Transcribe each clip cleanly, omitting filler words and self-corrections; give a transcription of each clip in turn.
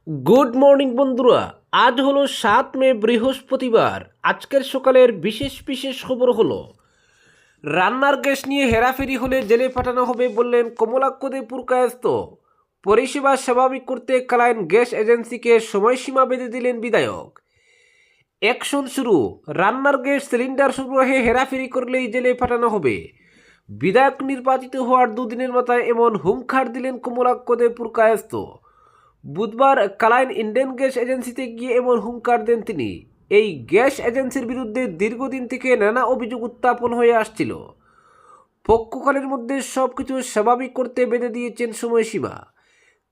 Good morning বন্ধুরা। আজ হলো 7 মে, বৃহস্পতিবার। আজকের সকালের বিশেষ বিশেষ খবর হলো রান্নার গ্যাস নিয়ে হেরাফেরি হলে জেলে পাঠানো হবে বললেন কমলাক্ষ দে পুরকায়স্ত। পরিষেবা স্বাভাবিক করতে কালাইন গ্যাস এজেন্সিকে সময়সীমা বেঁধে দিলেন বিধায়ক। অ্যাকশন শুরু, রান্নার গ্যাস সিলিন্ডার সরবরাহে হেরাফেরি করলেই জেলে পাঠানো হবে। বিধায়ক নির্বাচিত হওয়ার দুদিনের মাথায় এমন হুঙ্কার দিলেন কমলাক্ষ দে পুরকায়স্ত। বুধবার কালাইন ইন্ডিয়ান গ্যাস এজেন্সিতে গিয়ে এমন হুঙ্কার দেন তিনি। এই গ্যাস এজেন্সির বিরুদ্ধে দীর্ঘদিন থেকে নানা অভিযোগ উত্থাপন হয়ে আসছিল। পক্ষকালের মধ্যে সব কিছু স্বাভাবিক করতে বেঁধে দিয়েছেন সময়সীমা।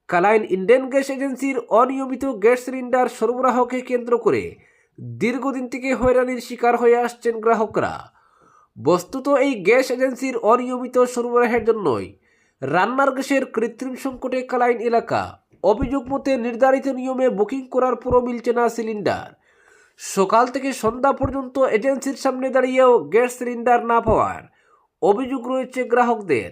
কালাইন ইন্ডিয়ান গ্যাস এজেন্সির অনিয়মিত গ্যাস সিলিন্ডার সরবরাহকে কেন্দ্র করে দীর্ঘদিন থেকে হয়রানির শিকার হয়ে আসছেন গ্রাহকরা। বস্তুত এই গ্যাস এজেন্সির অনিয়মিত সরবরাহের জন্যই রান্নার গ্যাসের কৃত্রিম সংকটে কালাইন এলাকা। অভিযোগ মতে নির্ধারিত নিয়মে বুকিং করার পরও মিলছে না সিলিন্ডার। সকাল থেকে সন্ধ্যা পর্যন্ত এজেন্সির সামনে দাঁড়িয়েও গ্যাস সিলিন্ডার না পাওয়ার অভিযোগ রয়েছে গ্রাহকদের।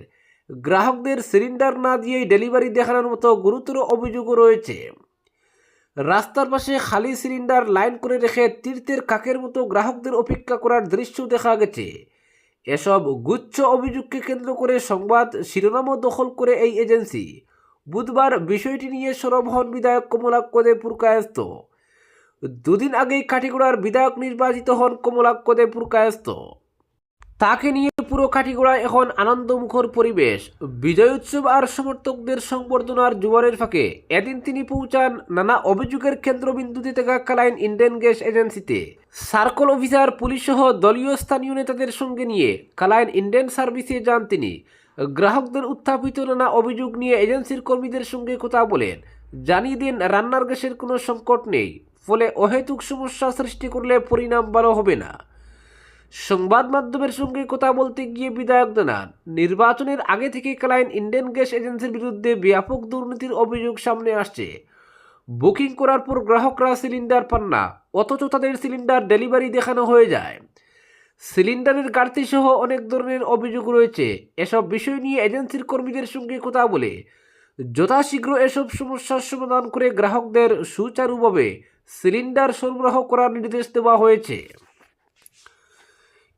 গ্রাহকদের সিলিন্ডার না দিয়েই ডেলিভারি দেখানোর মতো গুরুতর অভিযোগও রয়েছে। রাস্তার পাশে খালি সিলিন্ডার লাইন করে রেখে তীর্থের কাকের মতো গ্রাহকদের অপেক্ষা করার দৃশ্য দেখা গেছে। এসব গুচ্ছ অভিযোগকে কেন্দ্র করে সংবাদ শিরোনামও দখল করে এই এজেন্সি। বুধবার বিষয়টি নিয়ে সরব হন বিধায়ক কমলাক্ষ দে পুরকায়স্ত। দুদিন আগেই কাঠিগোড়ার বিধায়ক নির্বাচিত হন কমলাক্ষ দে পুরকায়স্ত। তাকে নিয়ে পুরো কাঠিগোড়ায় এখন আনন্দমুখর পরিবেশ। বিজয় উৎসব আর সমর্থকদের সংবর্ধনার জোয়ারের ফাঁকে এদিন তিনি পৌঁছান নানা অভিযোগের কেন্দ্রবিন্দুতে থাকা কালাইন ইন্ডিয়ান গ্যাস এজেন্সিতে। সার্কল অফিসার, পুলিশ সহ দলীয় স্থানীয় নেতাদের সঙ্গে নিয়ে কালাইন ইন্ডিয়ান সার্ভিসে যান তিনি। গ্রাহকদের উত্থাপিত নানা অভিযোগ নিয়ে এজেন্সির কর্মীদের সঙ্গে কথা বলেন। জানিয়ে দেন রান্নার গ্যাসের কোনো সংকট নেই, ফলে অহেতুক সমস্যা সৃষ্টি করলে পরিণাম ভালো হবে না। সংবাদ মাধ্যমের সঙ্গে কথা বলতে গিয়ে বিধায়ক জানান, নির্বাচনের আগে থেকে কালাইন ইন্ডিয়ান গ্যাস এজেন্সির বিরুদ্ধে ব্যাপক দুর্নীতির অভিযোগ সামনে আসছে। বুকিং করার পর গ্রাহকরা সিলিন্ডার পান না, অথচ তাদের সিলিন্ডার ডেলিভারি দেখানো হয়ে যায়। সিলিন্ডারের ঘাটতি সহ অনেক ধরনের অভিযোগ রয়েছে। এসব বিষয় নিয়ে এজেন্সির কর্মীদের সঙ্গে কথা বলে যথাশীঘ্র এসব সমস্যার সমাধান করে গ্রাহকদের সুচারুভাবে সিলিন্ডার সরবরাহ করার নির্দেশ দেওয়া হয়েছে।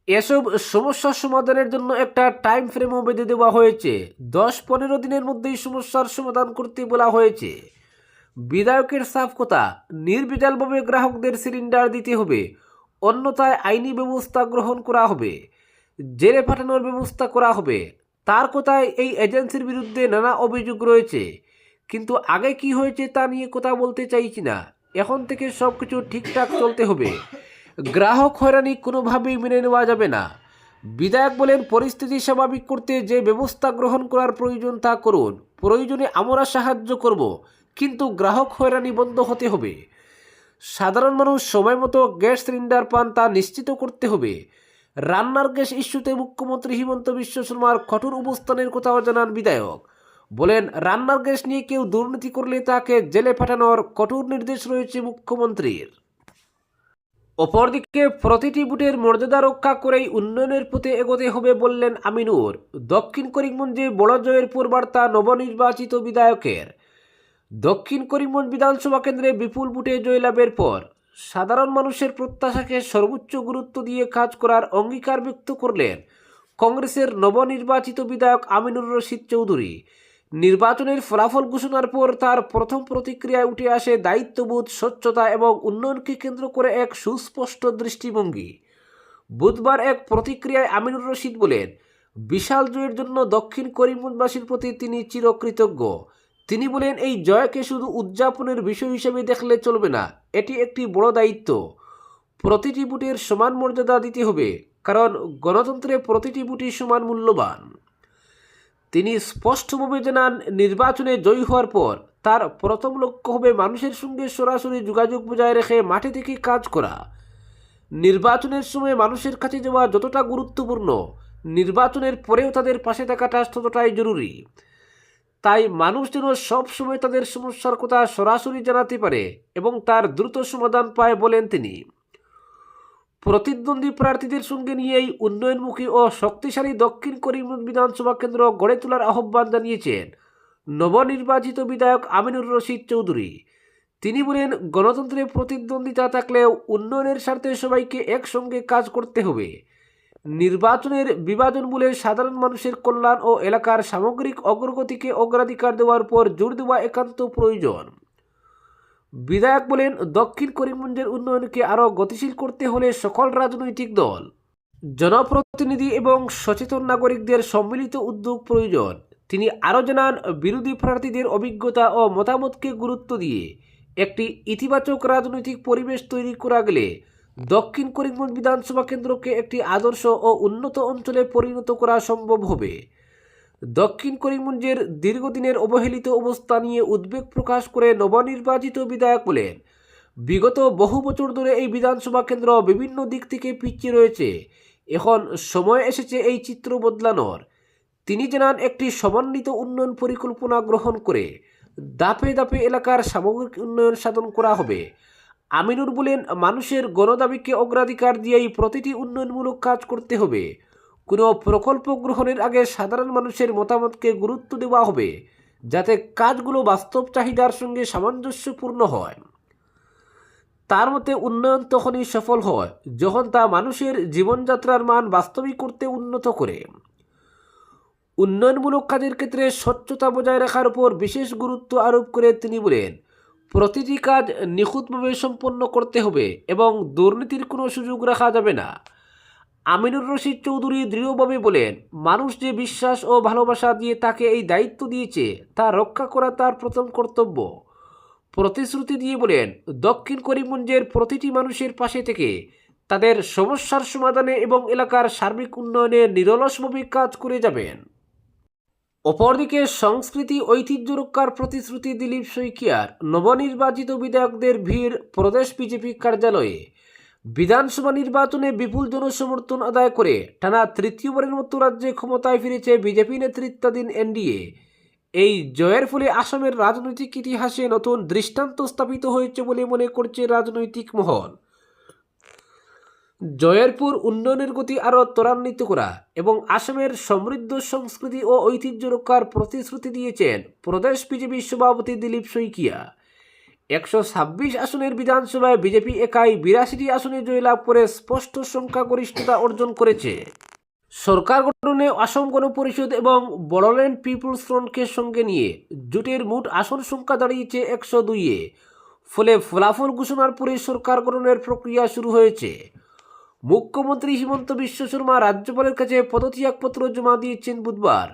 এসব সমস্যার সমাধানের জন্য একটা টাইম ফ্রেমও বেঁধে দেওয়া হয়েছে। 10-15 দিনের মধ্যেই সমস্যার সমাধান করতে বলা হয়েছে। বিধায়কের সাফ কথা, নির্বিচারভাবে গ্রাহকদের সিলিন্ডার দিতে হবে, অন্যথায় আইনি ব্যবস্থা গ্রহণ করা হবে, জেলে পাঠানোর ব্যবস্থা করা হবে। তার কথায় এই এজেন্সির বিরুদ্ধে নানা অভিযোগ রয়েছে, কিন্তু আগে কি হয়েছে তা নিয়ে কথা বলতে চাইছি না। এখন থেকে সব কিছু ঠিকঠাক চলতে হবে। গ্রাহক হয়রানি কোনোভাবেই মেনে নেওয়া যাবে না। বিধায়ক বলেন, পরিস্থিতি স্বাভাবিক করতে যে ব্যবস্থা গ্রহণ করার প্রয়োজন তা করুন, প্রয়োজনে আমরা সাহায্য করব, কিন্তু গ্রাহক হয়রানি বন্ধ হতে হবে। সাধারণ মানুষ সময় মতো গ্যাস সিলিন্ডার পান তা নিশ্চিত করতে হবে। রান্নার গ্যাস ইস্যুতে মুখ্যমন্ত্রী হিমন্ত বিশ্ব শর্মার কঠোর অবস্থানের কথাও জানান বিধায়ক। বলেন, রান্নার গ্যাস নিয়ে কেউ দুর্নীতি করলে তাকে জেলে পাঠানোর কঠোর নির্দেশ রয়েছে মুখ্যমন্ত্রীর। অপরদিকে প্রতিটি বুথের মর্যাদা রক্ষা করেই উন্নয়নের পথে এগোতে হবে বললেন আমিনুর। দক্ষিণ করিমগঞ্জে বড় জয়ের পর বার্তা নবনির্বাচিত বিধায়কের। দক্ষিণ করিমগঞ্জ বিধানসভা কেন্দ্রে বিপুল ভোটে জয়লাভের পর সাধারণ মানুষের প্রত্যাশাকে সর্বোচ্চ গুরুত্ব দিয়ে কাজ করার অঙ্গীকার ব্যক্ত করলেন কংগ্রেসের নবনির্বাচিত বিধায়ক আমিনুর রশিদ চৌধুরী। নির্বাচনের ফলাফল ঘোষণার পর তার প্রথম প্রতিক্রিয়ায় উঠে আসে দায়িত্ববোধ, স্বচ্ছতা এবং উন্নয়নকে কেন্দ্র করে এক সুস্পষ্ট দৃষ্টিভঙ্গি। বুধবার এক প্রতিক্রিয়ায় আমিনুর রশিদ বলেন, বিশাল জয়ের জন্য দক্ষিণ করিমগঞ্জবাসীর প্রতি তিনি চিরকৃতজ্ঞ। তিনি বলেন, এই জয়কে শুধু উদযাপনের বিষয় হিসেবে দেখলে চলবে না, এটি একটি বড় দায়িত্ব। প্রতিটি ভোটের সমান মর্যাদা দিতে হবে, কারণ গণতন্ত্রে প্রতিটি ভোটই সমান মূল্যবান। তিনি স্পষ্টভাবে জানান, নির্বাচনে জয়ী হওয়ার পর তার প্রথম লক্ষ্য হবে মানুষের সঙ্গে সরাসরি যোগাযোগ বজায় রেখে মাঠে থেকে কাজ করা। নির্বাচনের সময় মানুষের কাছে যাওয়া যতটা গুরুত্বপূর্ণ, নির্বাচনের পরেও তাদের পাশে থাকাটা ততটাই জরুরি। তাই মানুষ যেন সব সময় তাদের সমস্যার কথা সরাসরি জানাতে পারে এবং তার দ্রুত সমাধান পায় বলেন তিনি। প্রতিদ্বন্দ্বী প্রার্থীদের সঙ্গে নিয়েই উন্নয়নমুখী ও শক্তিশালী দক্ষিণ করিমগঞ্জ বিধানসভা কেন্দ্র গড়ে তোলার আহ্বান জানিয়েছেন নবনির্বাচিত বিধায়ক আমিনুর রশিদ চৌধুরী। তিনি বলেন, গণতন্ত্রে প্রতিদ্বন্দ্বিতা থাকলেও উন্নয়নের স্বার্থে সবাইকে একসঙ্গে কাজ করতে হবে। নির্বাচনের বিভাজন বলে সাধারণ মানুষের কল্যাণ ও এলাকার সামগ্রিক অগ্রগতিকে অগ্রাধিকার দেওয়ার পর জোর দেওয়া একান্ত প্রয়োজন। বিধায়ক বলেন, দক্ষিণ করিমগঞ্জের উন্নয়নকে আরও গতিশীল করতে হলে সকল রাজনৈতিক দল, জনপ্রতিনিধি এবং সচেতন নাগরিকদের সম্মিলিত উদ্যোগ প্রয়োজন। তিনি আরও জানান, বিরোধী প্রার্থীদের অভিজ্ঞতা ও মতামতকে গুরুত্ব দিয়ে একটি ইতিবাচক রাজনৈতিক পরিবেশ তৈরি করা গেলে দক্ষিণ করিমগঞ্জ বিধানসভা কেন্দ্রকে একটি আদর্শ ও উন্নত অঞ্চলে পরিণত করা সম্ভব হবে। দক্ষিণ করিমগঞ্জের দীর্ঘদিনের অবহেলিত অবস্থা নিয়ে উদ্বেগ প্রকাশ করে নবনির্বাচিত বিধায়ক বলেন, বিগত বহু বছর ধরে এই বিধানসভা কেন্দ্র বিভিন্ন দিক থেকে পিছিয়ে রয়েছে। এখন সময় এসেছে এই চিত্র বদলানোর। তিনি জানান, একটি সমন্বিত উন্নয়ন পরিকল্পনা গ্রহণ করে ধাপে ধাপে এলাকার সামগ্রিক উন্নয়ন সাধন করা হবে। আমিনুর বলেন, মানুষের গণদাবিকে অগ্রাধিকার দিয়েই প্রতিটি উন্নয়নমূলক কাজ করতে হবে। কোনো প্রকল্প গ্রহণের আগে সাধারণ মানুষের মতামতকে গুরুত্ব দেওয়া হবে, যাতে কাজগুলো বাস্তব চাহিদার সঙ্গে সামঞ্জস্যপূর্ণ হয়। তার মতে, উন্নয়ন তখনই সফল হয় যখন তা মানুষের জীবনযাত্রার মান বাস্তবিক করতে উন্নত করে। উন্নয়নমূলক কাজের ক্ষেত্রে স্বচ্ছতা বজায় রাখার উপর বিশেষ গুরুত্ব আরোপ করে তিনি বলেন, প্রতিটি কাজ নিখুঁতভাবে সম্পন্ন করতে হবে এবং দুর্নীতির কোনো সুযোগ রাখা যাবে না। আমিনুর রশিদ চৌধুরী দৃঢ়ভাবে বলেন, মানুষ যে বিশ্বাস ও ভালোবাসা দিয়ে তাকে এই দায়িত্ব দিয়েছে তা রক্ষা করা তার প্রথম কর্তব্য। প্রতিশ্রুতি দিয়ে বলেন, দক্ষিণ করিমগঞ্জের প্রতিটি মানুষের পাশে থেকে তাদের সমস্যার সমাধানে এবং এলাকার সার্বিক উন্নয়নে নিরলসভাবে কাজ করে যাবেন। অপরদিকে সংস্কৃতি ঐতিহ্য রক্ষার প্রতিশ্রুতি দিলীপ শইকিয়ার। নবনির্বাচিত বিধায়কদের ভিড় প্রদেশ বিজেপি কার্যালয়ে। বিধানসভা নির্বাচনে বিপুল জনসমর্থন আদায় করে টানা তৃতীয়বারের মতো রাজ্যে ক্ষমতায় ফিরেছে বিজেপি নেতৃত্বাধীন এনডিএ। এই জয়ের ফলে আসামের রাজনৈতিক ইতিহাসে নতুন দৃষ্টান্ত স্থাপিত হয়েছে বলে মনে করছে রাজনৈতিক মহল। জয়ের পর উন্নয়নের গতি আরও ত্বরান্বিত করা এবং আসামের সমৃদ্ধ সংস্কৃতি ও ঐতিহ্য রক্ষার প্রতিশ্রুতি দিয়েছেন প্রদেশ বিজেপি সভাপতি দিলীপ শইকিয়া। 126 আসনের বিধানসভায় বিজেপি একাই 82টি আসনে জয়লাভ করে স্পষ্ট সংখ্যাগরিষ্ঠতা অর্জন করেছে। সরকার গঠনে অসম গণ পরিষদ এবং বড়োল্যান্ড পিপুলস ফ্রন্টকে সঙ্গে নিয়ে জোটের মোট আসন সংখ্যা দাঁড়িয়েছে 102-এ। ফলে ফলাফল ঘোষণার পরে সরকার গঠনের প্রক্রিয়া শুরু হয়েছে। মুখ্যমন্ত্রী হিমন্ত বিশ্ব শর্মা রাজ্যপালের কাছে পদত্যাগপত্র জমা দিয়েছেন বুধবার।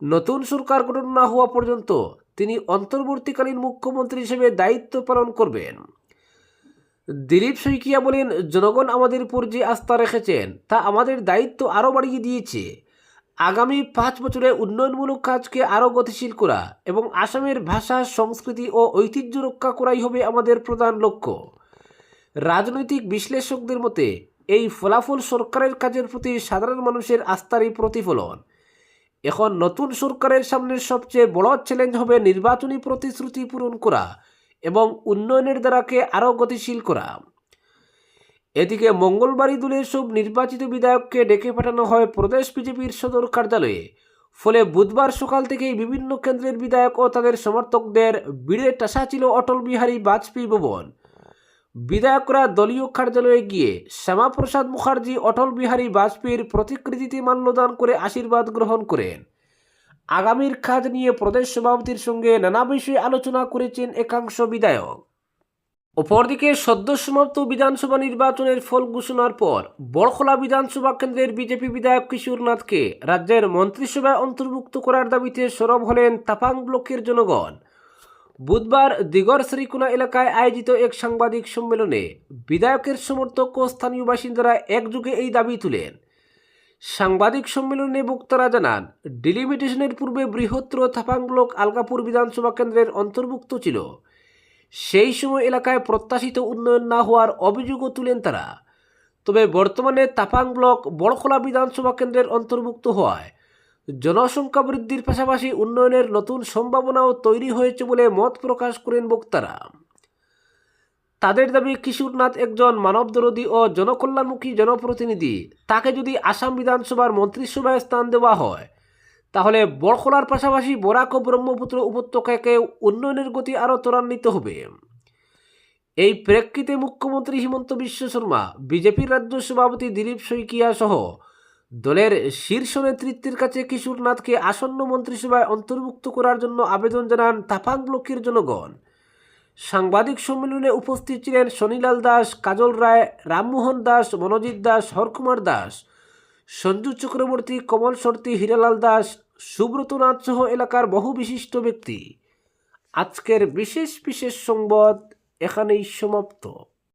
নতুন সরকার গঠন না হওয়া পর্যন্ত তিনি অন্তর্বর্তীকালীন মুখ্যমন্ত্রী হিসেবে দায়িত্ব পালন করবেন। দিলীপ শইকিয়া বলেন, জনগণ আমাদের উপর যে আস্থা রেখেছেন তা আমাদের দায়িত্ব আরও বাড়িয়ে দিয়েছে। আগামী 5 বছরে উন্নয়নমূলক কাজকে আরও গতিশীল করা এবং আসামের ভাষা, সংস্কৃতি ও ঐতিহ্য রক্ষা করাই হবে আমাদের প্রধান লক্ষ্য। রাজনৈতিক বিশ্লেষকদের মতে এই ফলাফল সরকারের কাজের প্রতি সাধারণ মানুষের আস্থারই প্রতিফলন। এখন নতুন সরকারের সামনে সবচেয়ে বড় চ্যালেঞ্জ হবে নির্বাচনী প্রতিশ্রুতি পূরণ করা এবং উন্নয়নের ধারাকে আরও গতিশীল করা। এদিকে মঙ্গলবারই দলের সব নির্বাচিত বিধায়ককে ডেকে পাঠানো হয় প্রদেশ বিজেপির সদর কার্যালয়ে। ফলে বুধবার সকাল থেকেই বিভিন্ন কেন্দ্রের বিধায়ক ও তাদের সমর্থকদের ভিড়ে টাসা ছিল অটল বিহারী বাজপেয়ী ভবন। বিধায়করা দলীয় কার্যালয়ে গিয়ে শ্যামাপ্রসাদ মুখার্জি অটল বিহারী বাজপেয়ীর প্রতিকৃতিতে মাল্যদান করে আশীর্বাদ গ্রহণ করেন। আগামীর কাজ নিয়ে প্রদেশ সভাপতির সঙ্গে নানা বিষয়ে আলোচনা করেছেন একাংশ বিধায়ক। অপরদিকে সদ্য সমাপ্ত বিধানসভা নির্বাচনের ফল ঘোষণার পর বড়খলা বিধানসভা কেন্দ্রের বিজেপি বিধায়ক কিশোর নাথকে রাজ্যের মন্ত্রিসভায় অন্তর্ভুক্ত করার দাবিতে সরব হলেন তাপাং ব্লকের জনগণ। বুধবার দিগর শ্রীকোনা এলাকায় আয়োজিত এক সাংবাদিক সম্মেলনে বিধায়কের সমর্থক ও স্থানীয় বাসিন্দারা একযোগে এই দাবি তুলেন। সাংবাদিক সম্মেলনে বক্তারা জানান, ডিলিমিটেশনের পূর্বে বৃহত্তর তাপাং ব্লক আলগাপুর বিধানসভা কেন্দ্রের অন্তর্ভুক্ত ছিল। সেই সময় এলাকায় প্রত্যাশিত উন্নয়ন না হওয়ার অভিযোগও তুলেন তারা। তবে বর্তমানে তাপাং ব্লক বড়খলা বিধানসভা কেন্দ্রের অন্তর্ভুক্ত হওয়ায় জনসংখ্যা বৃদ্ধির পাশাপাশি উন্নয়নের নতুন সম্ভাবনাও তৈরি হয়েছে বলে মত প্রকাশ করেন বক্তারা। তাদের দাবি, কিশোর নাথ একজন মানবদরদী ও জনকল্যাণমুখী জনপ্রতিনিধি। তাকে যদি আসাম বিধানসভার মন্ত্রিসভায় স্থান দেওয়া হয় তাহলে বড়খলার পাশাপাশি বরাক ও ব্রহ্মপুত্র উপত্যকাকে উন্নয়নের গতি আরও ত্বরান্বিত হবে। এই প্রেক্ষিতে মুখ্যমন্ত্রী হিমন্ত বিশ্ব শর্মা, বিজেপির রাজ্য সভাপতি দিলীপ শইকিয়া সহ দলের শীর্ষ নেতৃত্বের কাছে কিশোরনাথকে আসন্ন মন্ত্রিসভায় অন্তর্ভুক্ত করার জন্য আবেদন জানান তাপাং ব্লকের জনগণ। সাংবাদিক সম্মেলনে উপস্থিত ছিলেন শনিলাল দাস, কাজল রায়, রামমোহন দাস, মনোজিৎ দাস, হরকুমার দাস, সঞ্জু চক্রবর্তী, কমল সর্তি, হীরালাল দাস, সুব্রত নাথ সহ এলাকার বহু বিশিষ্ট ব্যক্তি। আজকের বিশেষ সংবাদ এখানেই সমাপ্ত।